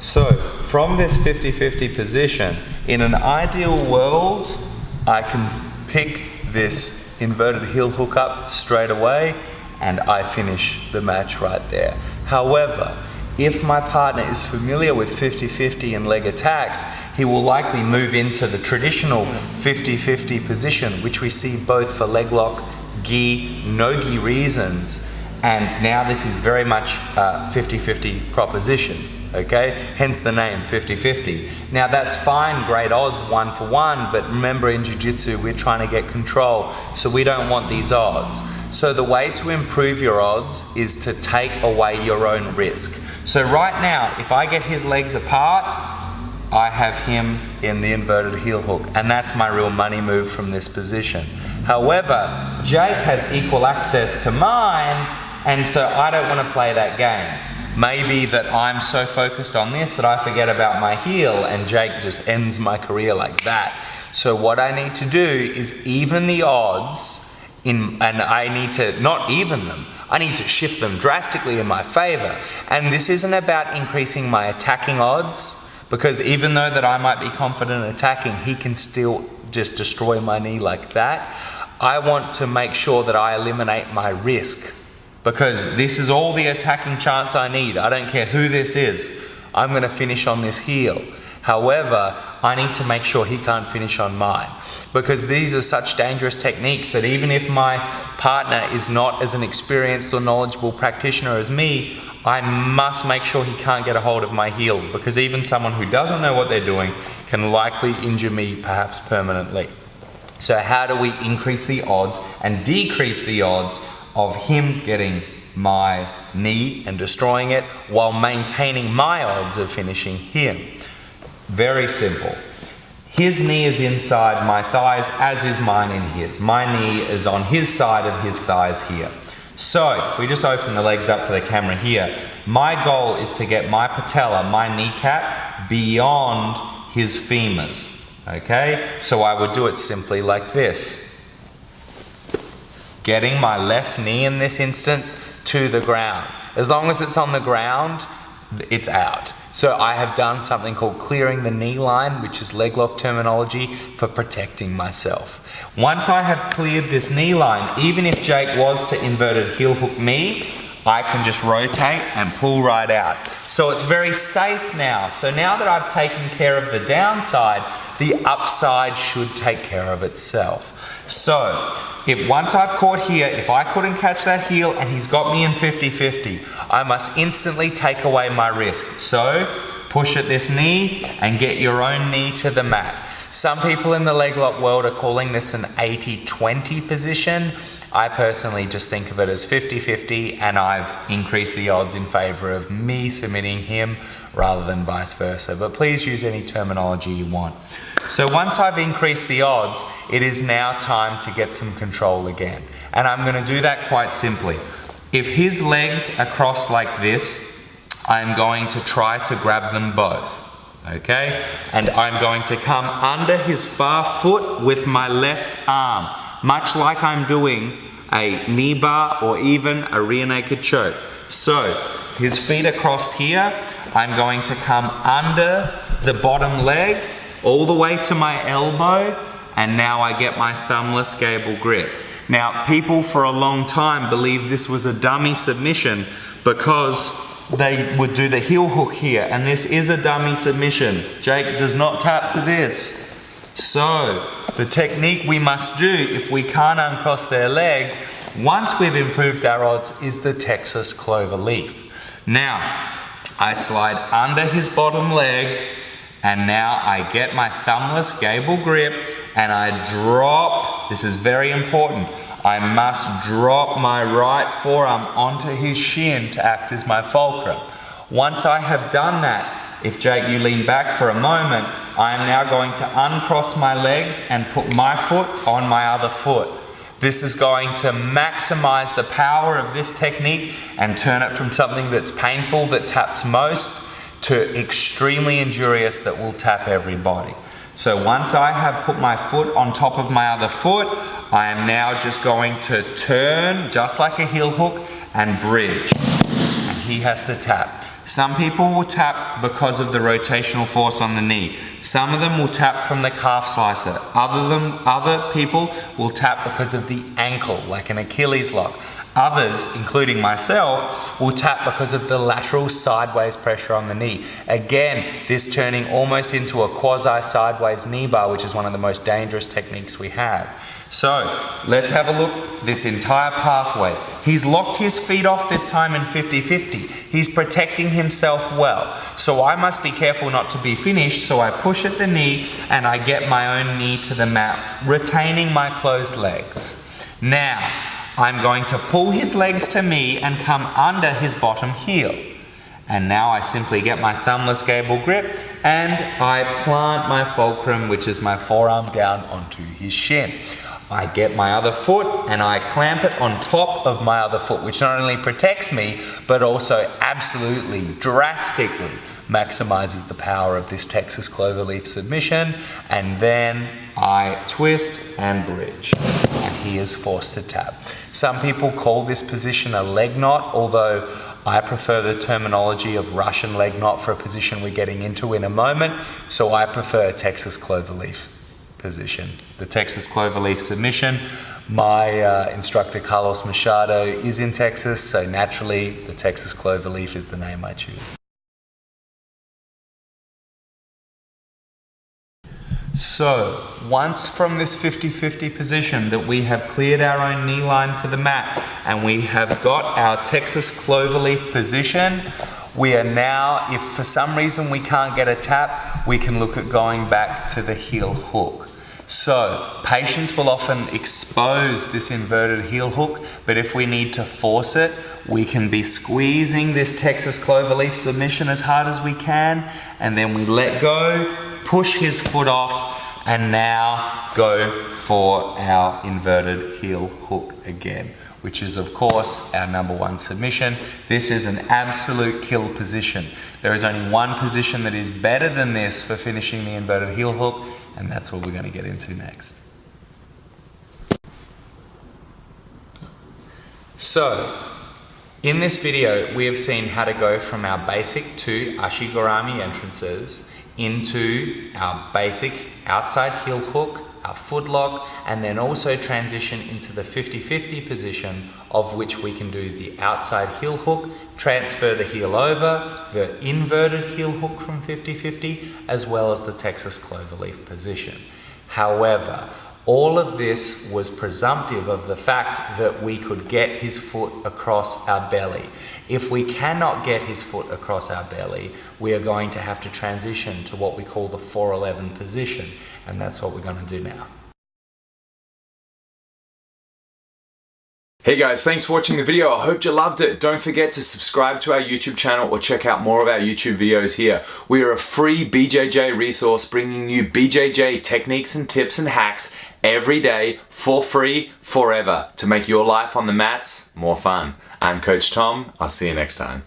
So from this 50-50 position, in an ideal world, I can pick this inverted heel hook up straight away and I finish the match right there. However, if my partner is familiar with 50-50 and leg attacks, he will likely move into the traditional 50-50 position, which we see both for leg lock, gi, no gi reasons. And now this is very much a 50-50 proposition, okay? Hence the name 50-50. Now that's fine, great odds, 1 for 1, but remember in jiu-jitsu we're trying to get control, so we don't want these odds. So the way to improve your odds is to take away your own risk. So right now, if I get his legs apart, I have him in the inverted heel hook, and that's my real money move from this position. However, Jake has equal access to mine, and so I don't want to play that game. Maybe that I'm so focused on this that I forget about my heel and Jake just ends my career like that. So what I need to do is even the odds, and I need to not even them, I need to shift them drastically in my favor. And this isn't about increasing my attacking odds, because even though that I might be confident in attacking, he can still just destroy my knee like that. I want to make sure that I eliminate my risk, because this is all the attacking chance I need. I don't care who this is. I'm going to finish on this heel. However, I need to make sure he can't finish on mine, because these are such dangerous techniques that even if my partner is not as an experienced or knowledgeable practitioner as me, I must make sure he can't get a hold of my heel, because even someone who doesn't know what they're doing can likely injure me, perhaps permanently. So how do we increase the odds and decrease the odds of him getting my knee and destroying it while maintaining my odds of finishing him? Very simple. His knee is inside my thighs, as is mine in his. My knee is on his side of his thighs here. So, if we just open the legs up for the camera here, my goal is to get my patella, my kneecap, beyond his femurs. Okay? So I would do it simply like this. Getting my left knee in this instance to the ground. As long as it's on the ground, it's out. So I have done something called clearing the knee line, which is leg lock terminology for protecting myself. Once I have cleared this knee line, even if Jake was to inverted heel hook me, I can just rotate and pull right out. So it's very safe now. So now that I've taken care of the downside, the upside should take care of itself. So, if once I've caught here, if I couldn't catch that heel and he's got me in 50-50, I must instantly take away my risk. So, push at this knee and get your own knee to the mat. Some people in the leg lock world are calling this an 80-20 position. I personally just think of it as 50-50, and I've increased the odds in favor of me submitting him rather than vice versa. But please use any terminology you want. So once I've increased the odds, it is now time to get some control again. And I'm going to do that quite simply. If his legs are crossed like this, I'm going to try to grab them both. Okay? And I'm going to come under his far foot with my left arm, much like I'm doing a knee bar or even a rear naked choke. So, his feet are crossed here. I'm going to come under the bottom leg all the way to my elbow, and now I get my thumbless Gable grip. Now, people for a long time believed this was a dummy submission because they would do the heel hook here, and this is a dummy submission. Jake does not tap to this. So, the technique we must do if we can't uncross their legs, once we've improved our odds, is the Texas Cloverleaf. Now, I slide under his bottom leg, and now I get my thumbless Gable grip, and I drop. This is very important. I must drop my right forearm onto his shin to act as my fulcrum. Once I have done that, if Jake, you lean back for a moment, I am now going to uncross my legs and put my foot on my other foot. This is going to maximize the power of this technique and turn it from something that's painful, that taps most, to extremely injurious that will tap everybody. So once I have put my foot on top of my other foot, I am now just going to turn, just like a heel hook, and bridge. And he has to tap. Some people will tap because of the rotational force on the knee. Some of them will tap from the calf slicer. Other people will tap because of the ankle, like an Achilles lock. Others, including myself, will tap because of the lateral sideways pressure on the knee. Again, this turning almost into a quasi-sideways knee bar, which is one of the most dangerous techniques we have. So, let's have a look this entire pathway. He's locked his feet off this time in 50-50. He's protecting himself well. So I must be careful not to be finished, so I push at the knee and I get my own knee to the mat, retaining my closed legs. Now, I'm going to pull his legs to me and come under his bottom heel. And now I simply get my thumbless Gable grip and I plant my fulcrum, which is my forearm, down onto his shin. I get my other foot and I clamp it on top of my other foot, which not only protects me, but also absolutely, drastically maximizes the power of this Texas Cloverleaf submission. And then I twist and bridge, and he is forced to tap. Some people call this position a leg knot, although I prefer the terminology of Russian leg knot for a position we're getting into in a moment, so I prefer Texas Cloverleaf position. The Texas Cloverleaf submission. My instructor Carlos Machado is in Texas, so naturally the Texas Cloverleaf is the name I choose. So, once from this 50-50 position that we have cleared our own knee line to the mat and we have got our Texas Cloverleaf position, we are now, if for some reason we can't get a tap, we can look at going back to the heel hook. So, patients will often expose this inverted heel hook, but if we need to force it, we can be squeezing this Texas Cloverleaf submission as hard as we can, and then we let go, push his foot off, and now go for our inverted heel hook again, which is of course our #1 submission. This is an absolute kill position. There is only one position that is better than this for finishing the inverted heel hook, and that's what we're going to get into next. So, in this video, we have seen how to go from our basic 2 Ashigurami entrances into our basic outside heel hook, our footlock, and then also transition into the 50-50 position, of which we can do the outside heel hook, transfer the heel over, the inverted heel hook from 50-50, as well as the Texas Cloverleaf position. However, all of this was presumptive of the fact that we could get his foot across our belly. If we cannot get his foot across our belly, we are going to have to transition to what we call the 411 position, and that's what we're going to do now. Hey guys, thanks for watching the video. I hope you loved it. Don't forget to subscribe to our YouTube channel or check out more of our YouTube videos here. We are a free BJJ resource bringing you BJJ techniques and tips and hacks every day for free, forever, to make your life on the mats more fun. I'm Coach Tom. I'll see you next time.